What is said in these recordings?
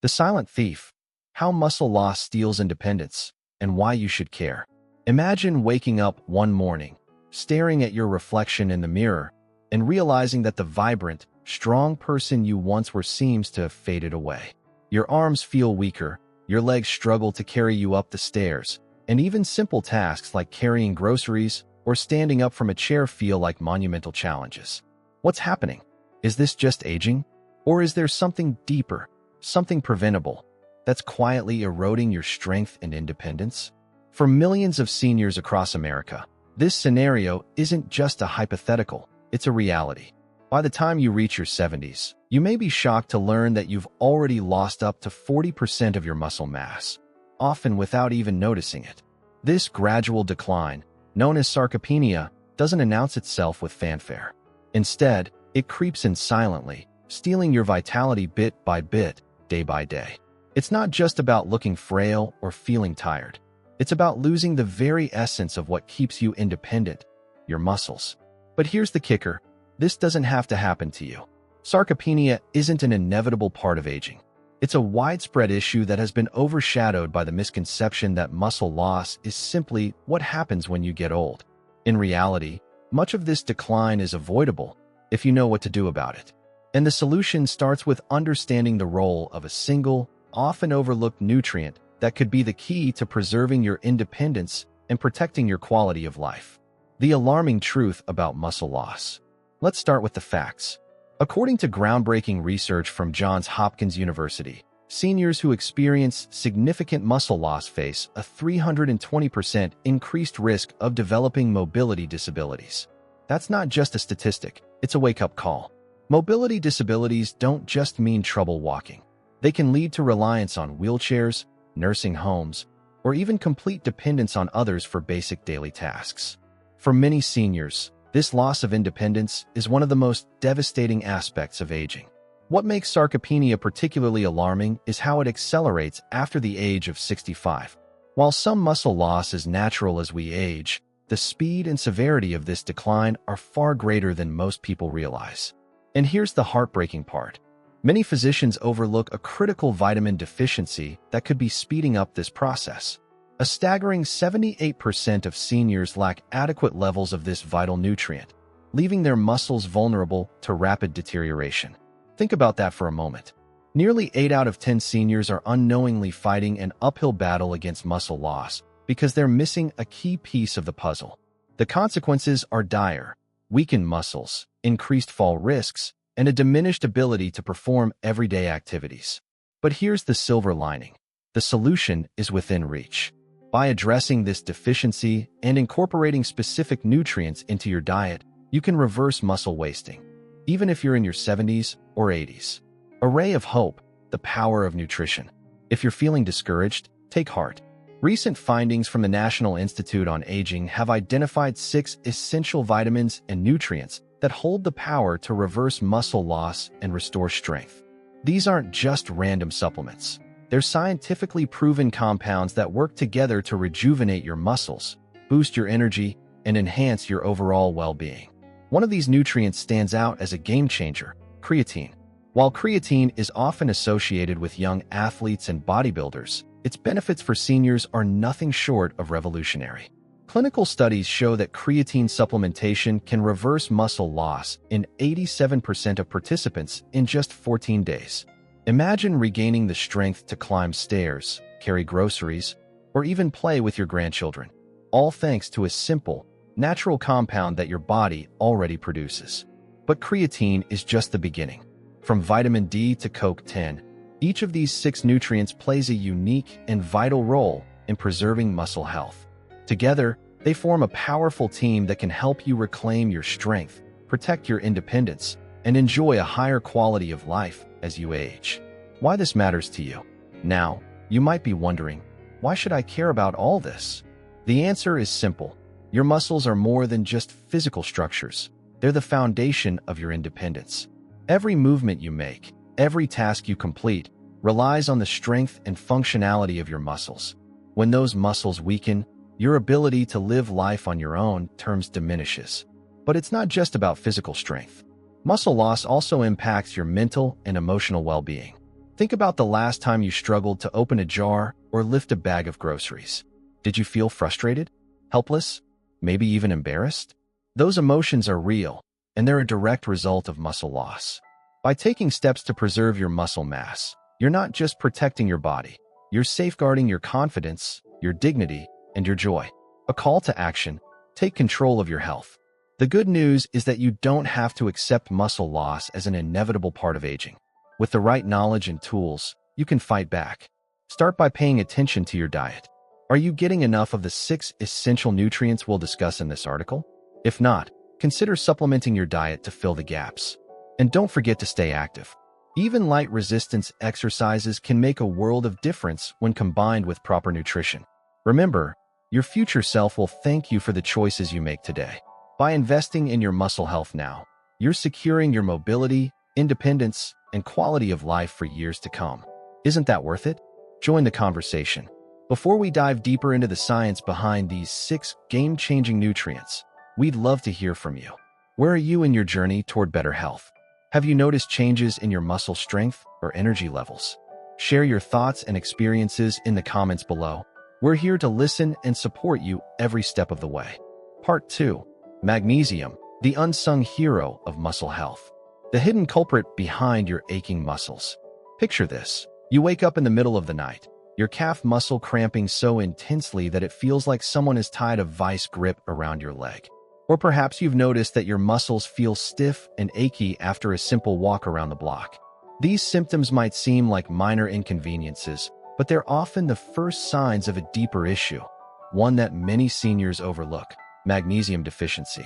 The silent thief: how muscle loss steals independence, and why you should care. Imagine waking up one morning, staring at your reflection in the mirror, and realizing that the vibrant, strong person you once were seems to have faded away. Your arms feel weaker, your legs struggle to carry you up the stairs, and even simple tasks like carrying groceries or standing up from a chair feel like monumental challenges. What's happening? Is this just aging? Or is there something deeper, something preventable, that's quietly eroding your strength and independence? For millions of seniors across America, this scenario isn't just a hypothetical, it's a reality. By the time you reach your 70s, you may be shocked to learn that you've already lost up to 40% of your muscle mass, often without even noticing it. This gradual decline, known as sarcopenia, doesn't announce itself with fanfare. Instead, it creeps in silently, stealing your vitality bit by bit, day by day. It's not just about looking frail or feeling tired. It's about losing the very essence of what keeps you independent, your muscles. But here's the kicker: this doesn't have to happen to you. Sarcopenia isn't an inevitable part of aging. It's a widespread issue that has been overshadowed by the misconception that muscle loss is simply what happens when you get old. In reality, much of this decline is avoidable if you know what to do about it. And the solution starts with understanding the role of a single, often overlooked nutrient that could be the key to preserving your independence and protecting your quality of life. The alarming truth about muscle loss. Let's start with the facts. According to groundbreaking research from Johns Hopkins University, seniors who experience significant muscle loss face a 320% increased risk of developing mobility disabilities. That's not just a statistic, it's a wake-up call. Mobility disabilities don't just mean trouble walking. They can lead to reliance on wheelchairs, nursing homes, or even complete dependence on others for basic daily tasks. For many seniors, this loss of independence is one of the most devastating aspects of aging. What makes sarcopenia particularly alarming is how it accelerates after the age of 65. While some muscle loss is natural as we age, the speed and severity of this decline are far greater than most people realize. And here's the heartbreaking part. Many physicians overlook a critical vitamin deficiency that could be speeding up this process. A staggering 78% of seniors lack adequate levels of this vital nutrient, leaving their muscles vulnerable to rapid deterioration. Think about that for a moment. Nearly 8 out of 10 seniors are unknowingly fighting an uphill battle against muscle loss because they're missing a key piece of the puzzle. The consequences are dire: weakened muscles, increased fall risks, and a diminished ability to perform everyday activities. But here's the silver lining. The solution is within reach. By addressing this deficiency and incorporating specific nutrients into your diet, you can reverse muscle wasting, even if you're in your 70s or 80s. A ray of hope: the power of nutrition. If you're feeling discouraged, take heart. Recent findings from the National Institute on Aging have identified 6 essential vitamins and nutrients that hold the power to reverse muscle loss and restore strength. These aren't just random supplements. They're scientifically proven compounds that work together to rejuvenate your muscles, boost your energy, and enhance your overall well-being. One of these nutrients stands out as a game-changer: creatine. While creatine is often associated with young athletes and bodybuilders, its benefits for seniors are nothing short of revolutionary. Clinical studies show that creatine supplementation can reverse muscle loss in 87% of participants in just 14 days. Imagine regaining the strength to climb stairs, carry groceries, or even play with your grandchildren, all thanks to a simple, natural compound that your body already produces. But creatine is just the beginning. From vitamin D to CoQ10, each of these 6 nutrients plays a unique and vital role in preserving muscle health. Together, they form a powerful team that can help you reclaim your strength, protect your independence, and enjoy a higher quality of life as you age. Why this matters to you? Now, you might be wondering, why should I care about all this? The answer is simple. Your muscles are more than just physical structures. They're the foundation of your independence. Every movement you make, every task you complete, relies on the strength and functionality of your muscles. When those muscles weaken, your ability to live life on your own terms diminishes. But it's not just about physical strength. Muscle loss also impacts your mental and emotional well-being. Think about the last time you struggled to open a jar or lift a bag of groceries. Did you feel frustrated, helpless, maybe even embarrassed? Those emotions are real, and they're a direct result of muscle loss. By taking steps to preserve your muscle mass, you're not just protecting your body, you're safeguarding your confidence, your dignity, and your joy. A call to action: take control of your health. The good news is that you don't have to accept muscle loss as an inevitable part of aging. With the right knowledge and tools, you can fight back. Start by paying attention to your diet. Are you getting enough of the 6 essential nutrients we'll discuss in this article? If not, consider supplementing your diet to fill the gaps. And don't forget to stay active. Even light resistance exercises can make a world of difference when combined with proper nutrition. Remember, your future self will thank you for the choices you make today. By investing in your muscle health now, you're securing your mobility, independence, and quality of life for years to come. Isn't that worth it? Join the conversation. Before we dive deeper into the science behind these 6 game-changing nutrients, we'd love to hear from you. Where are you in your journey toward better health? Have you noticed changes in your muscle strength or energy levels? Share your thoughts and experiences in the comments below. We're here to listen and support you every step of the way. Part 2. Magnesium, the unsung hero of muscle health. The hidden culprit behind your aching muscles. Picture this. You wake up in the middle of the night, your calf muscle cramping so intensely that it feels like someone has tied a vice grip around your leg. Or perhaps you've noticed that your muscles feel stiff and achy after a simple walk around the block. These symptoms might seem like minor inconveniences, but they're often the first signs of a deeper issue, one that many seniors overlook: magnesium deficiency.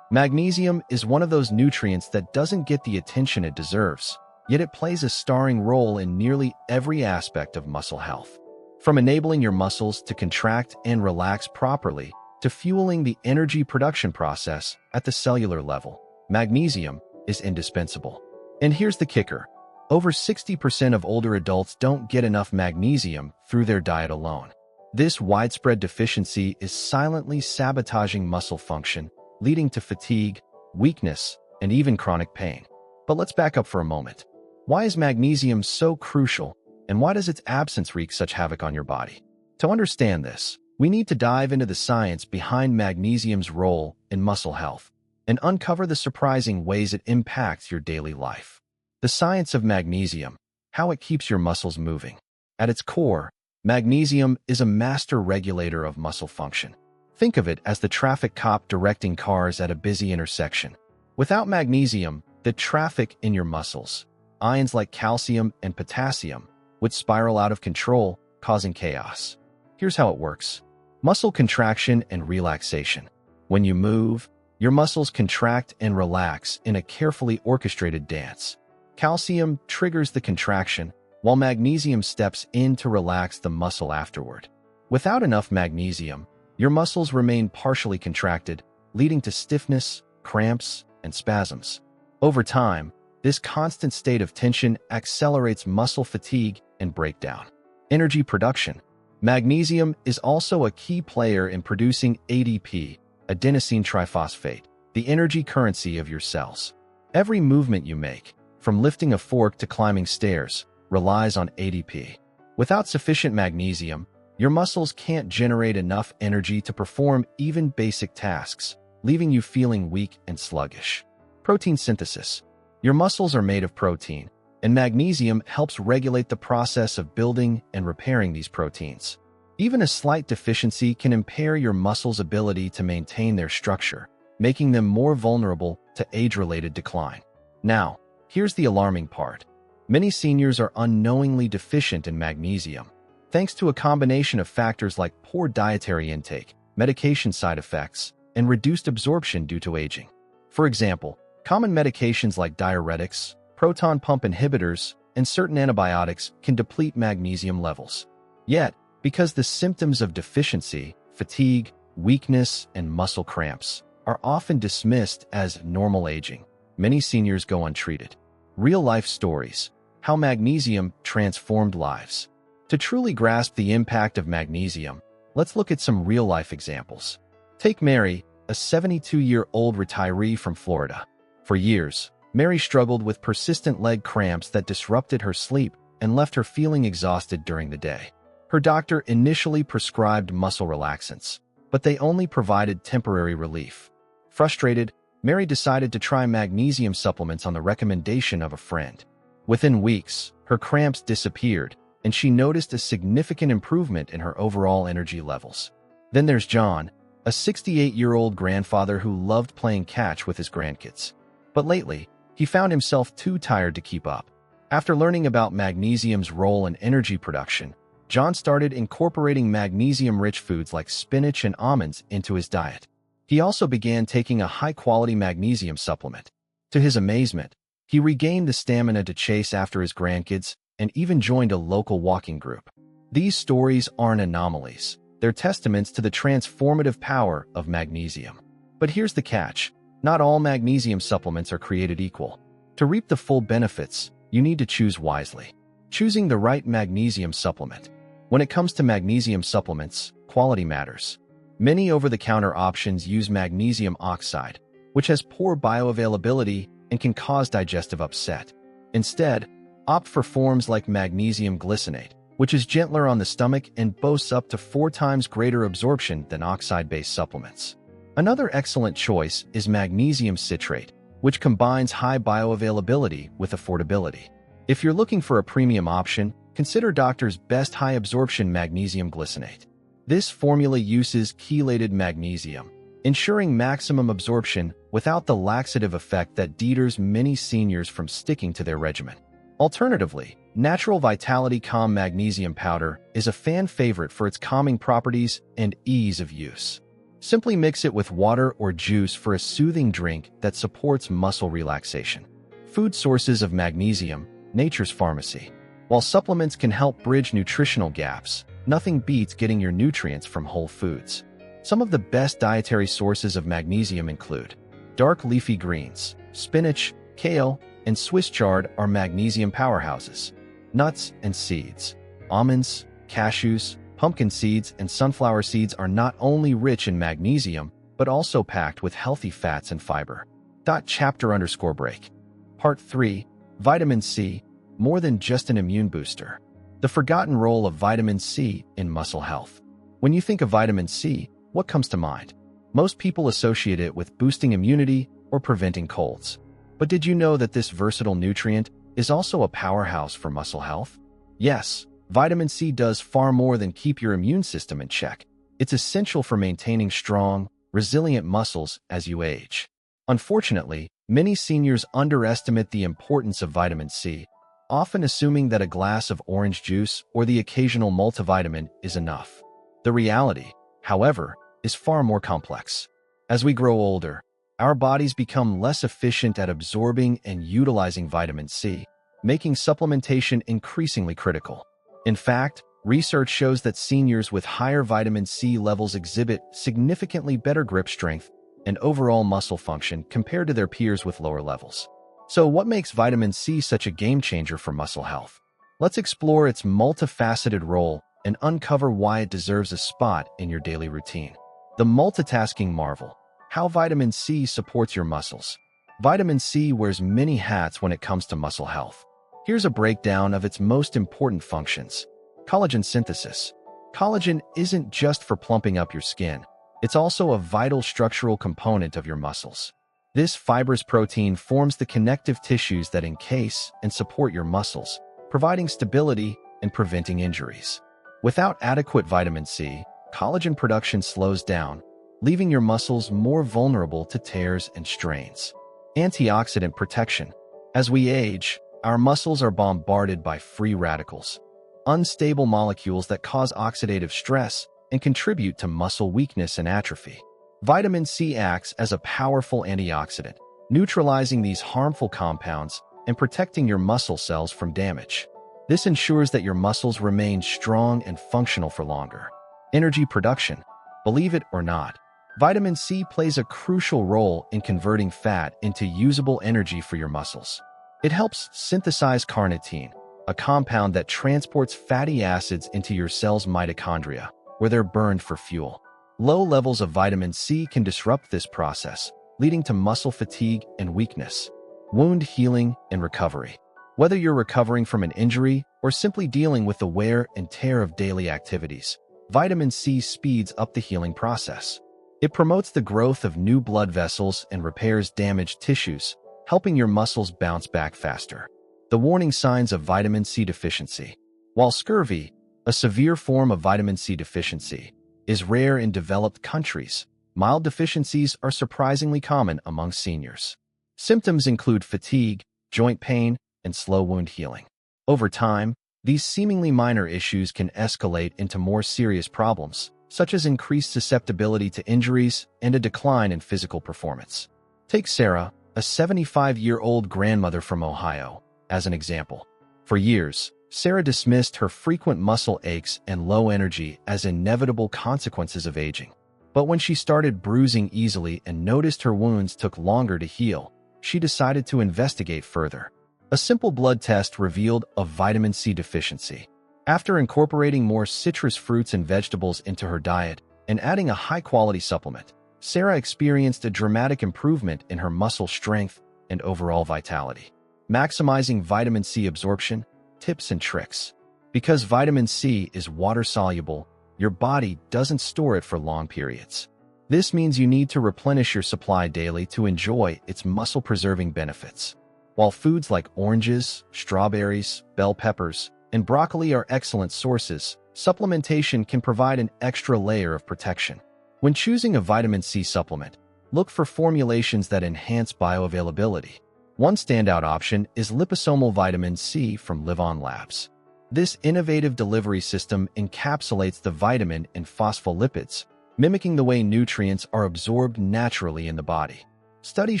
Magnesium is one of those nutrients that doesn't get the attention it deserves, yet it plays a starring role in nearly every aspect of muscle health. From enabling your muscles to contract and relax properly, to fueling the energy production process at the cellular level, magnesium is indispensable. And here's the kicker: over 60% of older adults don't get enough magnesium through their diet alone. This widespread deficiency is silently sabotaging muscle function, leading to fatigue, weakness, and even chronic pain. But let's back up for a moment. Why is magnesium so crucial, and why does its absence wreak such havoc on your body? To understand this, we need to dive into the science behind magnesium's role in muscle health and uncover the surprising ways it impacts your daily life. The science of magnesium: how it keeps your muscles moving. At its core, magnesium is a master regulator of muscle function. Think of it as the traffic cop directing cars at a busy intersection. Without magnesium, the traffic in your muscles, ions like calcium and potassium, would spiral out of control, causing chaos. Here's how it works: muscle contraction and relaxation. When you move, your muscles contract and relax in a carefully orchestrated dance. Calcium triggers the contraction, while magnesium steps in to relax the muscle afterward. Without enough magnesium, your muscles remain partially contracted, leading to stiffness, cramps, and spasms. Over time, this constant state of tension accelerates muscle fatigue and breakdown. Energy production. Magnesium is also a key player in producing ADP, adenosine triphosphate, the energy currency of your cells. Every movement you make, from lifting a fork to climbing stairs, relies on ADP. Without sufficient magnesium, your muscles can't generate enough energy to perform even basic tasks, leaving you feeling weak and sluggish. Protein synthesis. Your muscles are made of protein, and magnesium helps regulate the process of building and repairing these proteins. Even a slight deficiency can impair your muscles' ability to maintain their structure, making them more vulnerable to age-related decline. Now, here's the alarming part. Many seniors are unknowingly deficient in magnesium, thanks to a combination of factors like poor dietary intake, medication side effects, and reduced absorption due to aging. For example, common medications like diuretics, proton pump inhibitors, and certain antibiotics can deplete magnesium levels. Yet, because the symptoms of deficiency, fatigue, weakness, and muscle cramps are often dismissed as normal aging, many seniors go untreated. Real-life stories: how magnesium transformed lives. To truly grasp the impact of magnesium, let's look at some real-life examples. Take Mary, a 72-year-old retiree from Florida. For years, Mary struggled with persistent leg cramps that disrupted her sleep and left her feeling exhausted during the day. Her doctor initially prescribed muscle relaxants, but they only provided temporary relief. Frustrated, Mary decided to try magnesium supplements on the recommendation of a friend. Within weeks, her cramps disappeared, and she noticed a significant improvement in her overall energy levels. Then there's John, a 68-year-old grandfather who loved playing catch with his grandkids. But lately, he found himself too tired to keep up. After learning about magnesium's role in energy production, John started incorporating magnesium-rich foods like spinach and almonds into his diet. He also began taking a high-quality magnesium supplement. To his amazement, he regained the stamina to chase after his grandkids and even joined a local walking group. These stories aren't anomalies. They're testaments to the transformative power of magnesium. But here's the catch. Not all magnesium supplements are created equal. To reap the full benefits, you need to choose wisely. Choosing the right magnesium supplement. When it comes to magnesium supplements, quality matters. Many over-the-counter options use magnesium oxide, which has poor bioavailability and can cause digestive upset. Instead, opt for forms like magnesium glycinate, which is gentler on the stomach and boasts up to 4 times greater absorption than oxide-based supplements. Another excellent choice is magnesium citrate, which combines high bioavailability with affordability. If you're looking for a premium option, consider Doctor's Best High Absorption Magnesium Glycinate. This formula uses chelated magnesium, ensuring maximum absorption without the laxative effect that deters many seniors from sticking to their regimen. Alternatively, Natural Vitality Calm Magnesium Powder is a fan favorite for its calming properties and ease of use. Simply mix it with water or juice for a soothing drink that supports muscle relaxation. Food sources of magnesium, nature's pharmacy. While supplements can help bridge nutritional gaps, nothing beats getting your nutrients from whole foods. Some of the best dietary sources of magnesium include dark leafy greens, spinach, kale, and Swiss chard are magnesium powerhouses. Nuts and seeds. Almonds, cashews, pumpkin seeds, and sunflower seeds are not only rich in magnesium, but also packed with healthy fats and fiber. Chapter_break. Part 3. Vitamin C, more than just an immune booster. The forgotten role of vitamin C in muscle health. When you think of vitamin C, what comes to mind? Most people associate it with boosting immunity or preventing colds. But did you know that this versatile nutrient is also a powerhouse for muscle health? Yes, vitamin C does far more than keep your immune system in check. It's essential for maintaining strong, resilient muscles as you age. Unfortunately, many seniors underestimate the importance of vitamin C, often assuming that a glass of orange juice or the occasional multivitamin is enough. The reality, however, is far more complex. As we grow older, our bodies become less efficient at absorbing and utilizing vitamin C, making supplementation increasingly critical. In fact, research shows that seniors with higher vitamin C levels exhibit significantly better grip strength and overall muscle function compared to their peers with lower levels. So what makes vitamin C such a game changer for muscle health? Let's explore its multifaceted role and uncover why it deserves a spot in your daily routine. The multitasking marvel. How vitamin C supports your muscles. Vitamin C wears many hats when it comes to muscle health. Here's a breakdown of its most important functions. Collagen synthesis. Collagen isn't just for plumping up your skin. It's also a vital structural component of your muscles. This fibrous protein forms the connective tissues that encase and support your muscles, providing stability and preventing injuries. Without adequate vitamin C, collagen production slows down, leaving your muscles more vulnerable to tears and strains. Antioxidant protection. As we age, our muscles are bombarded by free radicals, unstable molecules that cause oxidative stress and contribute to muscle weakness and atrophy. Vitamin C acts as a powerful antioxidant, neutralizing these harmful compounds and protecting your muscle cells from damage. This ensures that your muscles remain strong and functional for longer. Energy production. Believe it or not, vitamin C plays a crucial role in converting fat into usable energy for your muscles. It helps synthesize carnitine, a compound that transports fatty acids into your cell's mitochondria, where they're burned for fuel. Low levels of vitamin C can disrupt this process, leading to muscle fatigue and weakness. Wound healing and recovery. Whether you're recovering from an injury or simply dealing with the wear and tear of daily activities, vitamin C speeds up the healing process. It promotes the growth of new blood vessels and repairs damaged tissues, helping your muscles bounce back faster. The warning signs of vitamin C deficiency. While scurvy, a severe form of vitamin C deficiency, is rare in developed countries, mild deficiencies are surprisingly common among seniors. Symptoms include fatigue, joint pain, and slow wound healing. Over time, these seemingly minor issues can escalate into more serious problems, such as increased susceptibility to injuries and a decline in physical performance. Take Sarah, a 75-year-old grandmother from Ohio, as an example. For years, Sarah dismissed her frequent muscle aches and low energy as inevitable consequences of aging. But when she started bruising easily and noticed her wounds took longer to heal, she decided to investigate further. A simple blood test revealed a vitamin C deficiency. After incorporating more citrus fruits and vegetables into her diet and adding a high-quality supplement, Sarah experienced a dramatic improvement in her muscle strength and overall vitality. Maximizing vitamin C absorption, tips and tricks. Because vitamin C is water-soluble, your body doesn't store it for long periods. This means you need to replenish your supply daily to enjoy its muscle-preserving benefits. While foods like oranges, strawberries, bell peppers, and broccoli are excellent sources, supplementation can provide an extra layer of protection. When choosing a vitamin C supplement, look for formulations that enhance bioavailability. One standout option is liposomal vitamin C from Live-On Labs. This innovative delivery system encapsulates the vitamin in phospholipids, mimicking the way nutrients are absorbed naturally in the body. Studies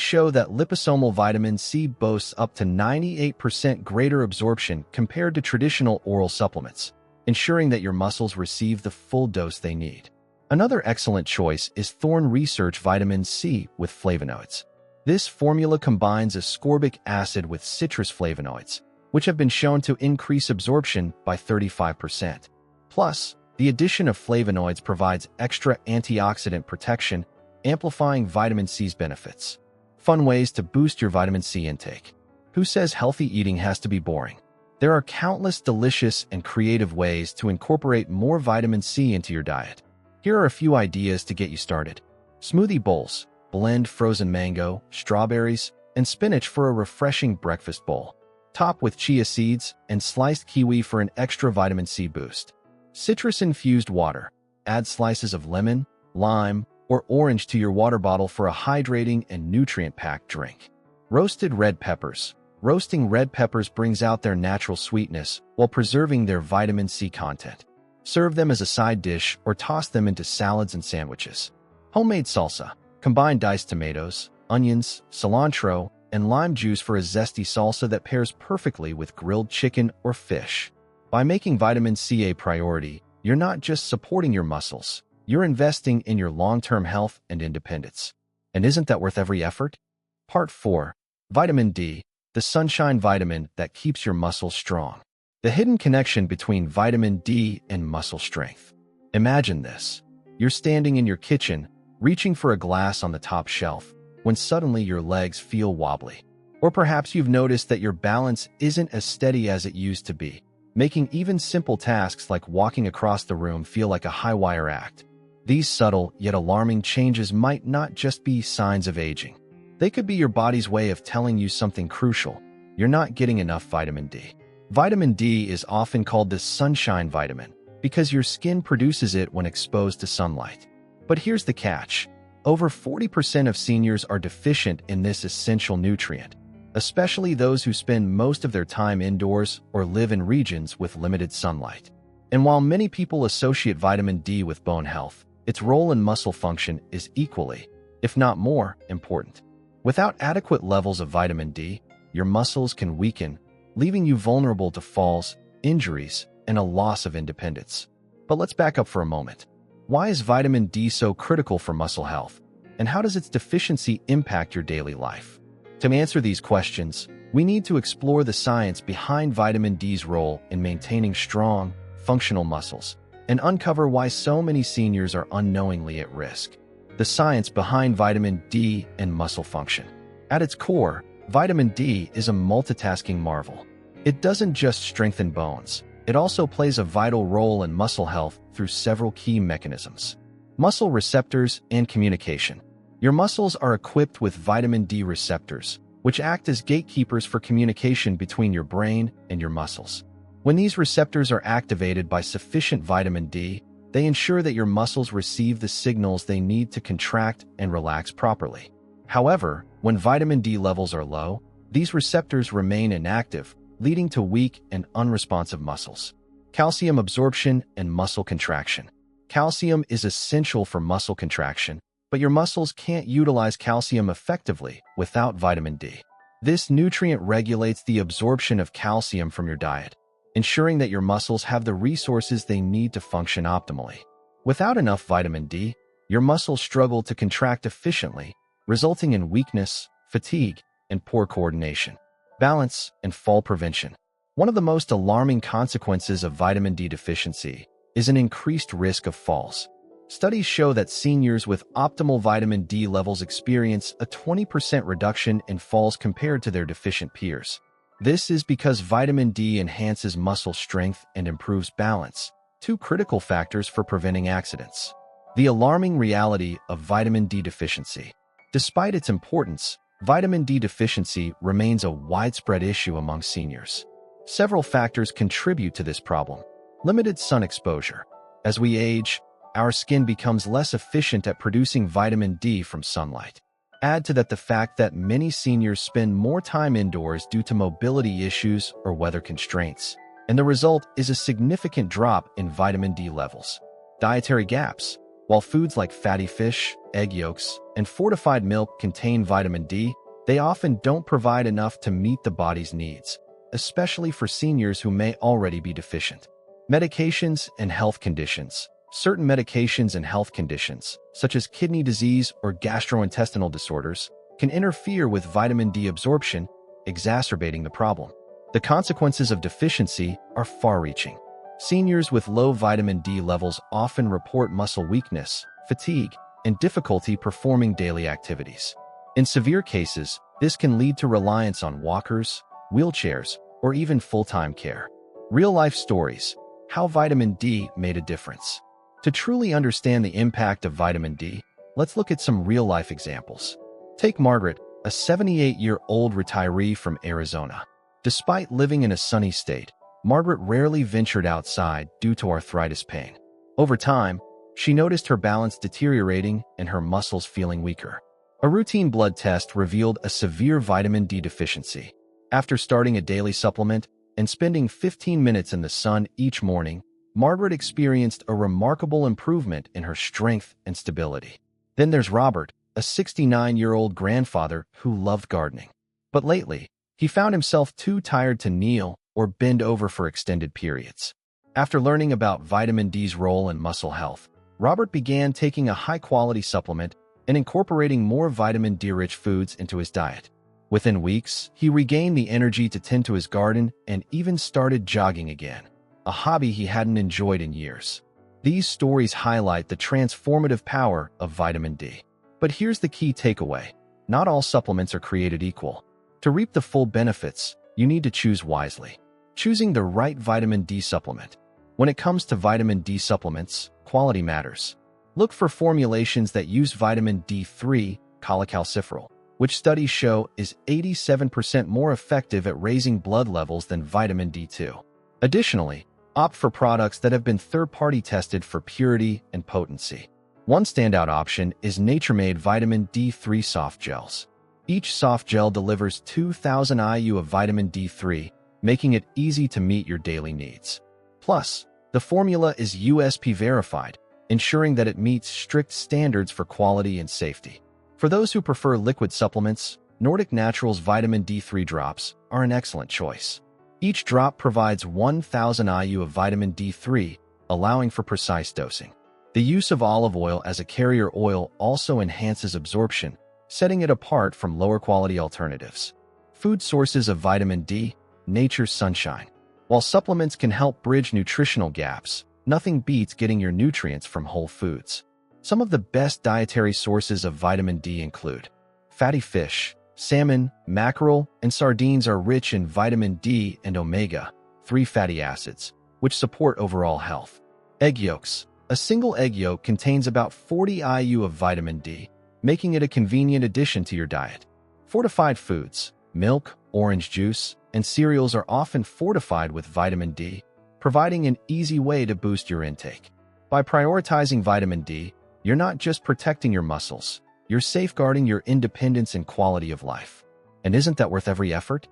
show that liposomal vitamin C boasts up to 98% greater absorption compared to traditional oral supplements, ensuring that your muscles receive the full dose they need. Another excellent choice is Thorne Research Vitamin C with flavonoids. This formula combines ascorbic acid with citrus flavonoids, which have been shown to increase absorption by 35%. Plus, the addition of flavonoids provides extra antioxidant protection, amplifying vitamin C's benefits. Fun ways to boost your vitamin C intake. Who says healthy eating has to be boring? There are countless delicious and creative ways to incorporate more vitamin C into your diet. Here are a few ideas to get you started. Smoothie bowls. Blend frozen mango, strawberries, and spinach for a refreshing breakfast bowl. Top with chia seeds and sliced kiwi for an extra vitamin C boost. Citrus-infused water. Add slices of lemon, lime, or orange to your water bottle for a hydrating and nutrient-packed drink. Roasted red peppers. Roasting red peppers brings out their natural sweetness while preserving their vitamin C content. Serve them as a side dish or toss them into salads and sandwiches. Homemade salsa. Combine diced tomatoes, onions, cilantro, and lime juice for a zesty salsa that pairs perfectly with grilled chicken or fish. By making vitamin C a priority, you're not just supporting your muscles, you're investing in your long-term health and independence. And isn't that worth every effort? Part 4. Vitamin D, the sunshine vitamin that keeps your muscles strong. The hidden connection between vitamin D and muscle strength. Imagine this. You're standing in your kitchen, reaching for a glass on the top shelf, when suddenly your legs feel wobbly. Or perhaps you've noticed that your balance isn't as steady as it used to be, making even simple tasks like walking across the room feel like a high-wire act. These subtle yet alarming changes might not just be signs of aging. They could be your body's way of telling you something crucial. You're not getting enough vitamin D. Vitamin D is often called the sunshine vitamin because your skin produces it when exposed to sunlight. But here's the catch. Over 40% of seniors are deficient in this essential nutrient, especially those who spend most of their time indoors or live in regions with limited sunlight. And while many people associate vitamin D with bone health, its role in muscle function is equally, if not more, important. Without adequate levels of vitamin D, your muscles can weaken, leaving you vulnerable to falls, injuries, and a loss of independence. But let's back up for a moment. Why is vitamin D so critical for muscle health? And how does its deficiency impact your daily life? To answer these questions, we need to explore the science behind vitamin D's role in maintaining strong, functional muscles, and uncover why so many seniors are unknowingly at risk. The science behind vitamin D and muscle function. At its core, vitamin D is a multitasking marvel. It doesn't just strengthen bones, it also plays a vital role in muscle health through several key mechanisms. Muscle receptors and communication. Your muscles are equipped with vitamin D receptors, which act as gatekeepers for communication between your brain and your muscles. When these receptors are activated by sufficient vitamin D, they ensure that your muscles receive the signals they need to contract and relax properly. However, when vitamin D levels are low, these receptors remain inactive, leading to weak and unresponsive muscles. Calcium absorption and muscle contraction. Calcium is essential for muscle contraction, but your muscles can't utilize calcium effectively without vitamin D. This nutrient regulates the absorption of calcium from your diet, ensuring that your muscles have the resources they need to function optimally. Without enough vitamin D, your muscles struggle to contract efficiently, resulting in weakness, fatigue, and poor coordination. Balance and fall prevention. One of the most alarming consequences of vitamin D deficiency is an increased risk of falls. Studies show that seniors with optimal vitamin D levels experience a 20% reduction in falls compared to their deficient peers. This is because vitamin D enhances muscle strength and improves balance, two critical factors for preventing accidents. The alarming reality of vitamin D deficiency. Despite its importance, vitamin D deficiency remains a widespread issue among seniors. Several factors contribute to this problem. Limited sun exposure. As we age, our skin becomes less efficient at producing vitamin D from sunlight. Add to that the fact that many seniors spend more time indoors due to mobility issues or weather constraints, and the result is a significant drop in vitamin D levels. Dietary gaps. While foods like fatty fish, egg yolks, and fortified milk contain vitamin D, they often don't provide enough to meet the body's needs, especially for seniors who may already be deficient. Medications and health conditions. Certain medications and health conditions, such as kidney disease or gastrointestinal disorders, can interfere with vitamin D absorption, exacerbating the problem. The consequences of deficiency are far-reaching. Seniors with low vitamin D levels often report muscle weakness, fatigue, and difficulty performing daily activities. In severe cases, this can lead to reliance on walkers, wheelchairs, or even full-time care. Real-life stories. How vitamin D made a difference. To truly understand the impact of vitamin D, let's look at some real-life examples. Take Margaret, a 78-year-old retiree from Arizona. Despite living in a sunny state, Margaret rarely ventured outside due to arthritis pain. Over time, she noticed her balance deteriorating and her muscles feeling weaker. A routine blood test revealed a severe vitamin D deficiency. After starting a daily supplement and spending 15 minutes in the sun each morning, Margaret experienced a remarkable improvement in her strength and stability. Then there's Robert, a 69-year-old grandfather who loved gardening. But lately, he found himself too tired to kneel or bend over for extended periods. After learning about vitamin D's role in muscle health, Robert began taking a high-quality supplement and incorporating more vitamin D-rich foods into his diet. Within weeks, he regained the energy to tend to his garden and even started jogging again, a hobby he hadn't enjoyed in years. These stories highlight the transformative power of vitamin D. But here's the key takeaway. Not all supplements are created equal. To reap the full benefits, you need to choose wisely. Choosing the right vitamin D supplement. When it comes to vitamin D supplements, quality matters. Look for formulations that use vitamin D3, cholecalciferol, which studies show is 87% more effective at raising blood levels than vitamin D2. Additionally, opt for products that have been third-party tested for purity and potency. One standout option is nature-made vitamin D3 soft gels. Each soft gel delivers 2,000 IU of vitamin D3, making it easy to meet your daily needs. Plus, the formula is USP verified, ensuring that it meets strict standards for quality and safety. For those who prefer liquid supplements, Nordic Naturals vitamin D3 drops are an excellent choice. Each drop provides 1,000 IU of vitamin D3, allowing for precise dosing. The use of olive oil as a carrier oil also enhances absorption, setting it apart from lower-quality alternatives. Food sources of vitamin D. Nature's sunshine. While supplements can help bridge nutritional gaps, nothing beats getting your nutrients from whole foods. Some of the best dietary sources of vitamin D include fatty fish. Salmon, mackerel, and sardines are rich in vitamin D and omega-3 fatty acids, which support overall health. Egg yolks. A single egg yolk contains about 40 IU of vitamin D, making it a convenient addition to your diet. Fortified foods. Milk, orange juice, and cereals are often fortified with vitamin D, providing an easy way to boost your intake. By prioritizing vitamin D, you're not just protecting your muscles, you're safeguarding your independence and quality of life. And isn't that worth every effort?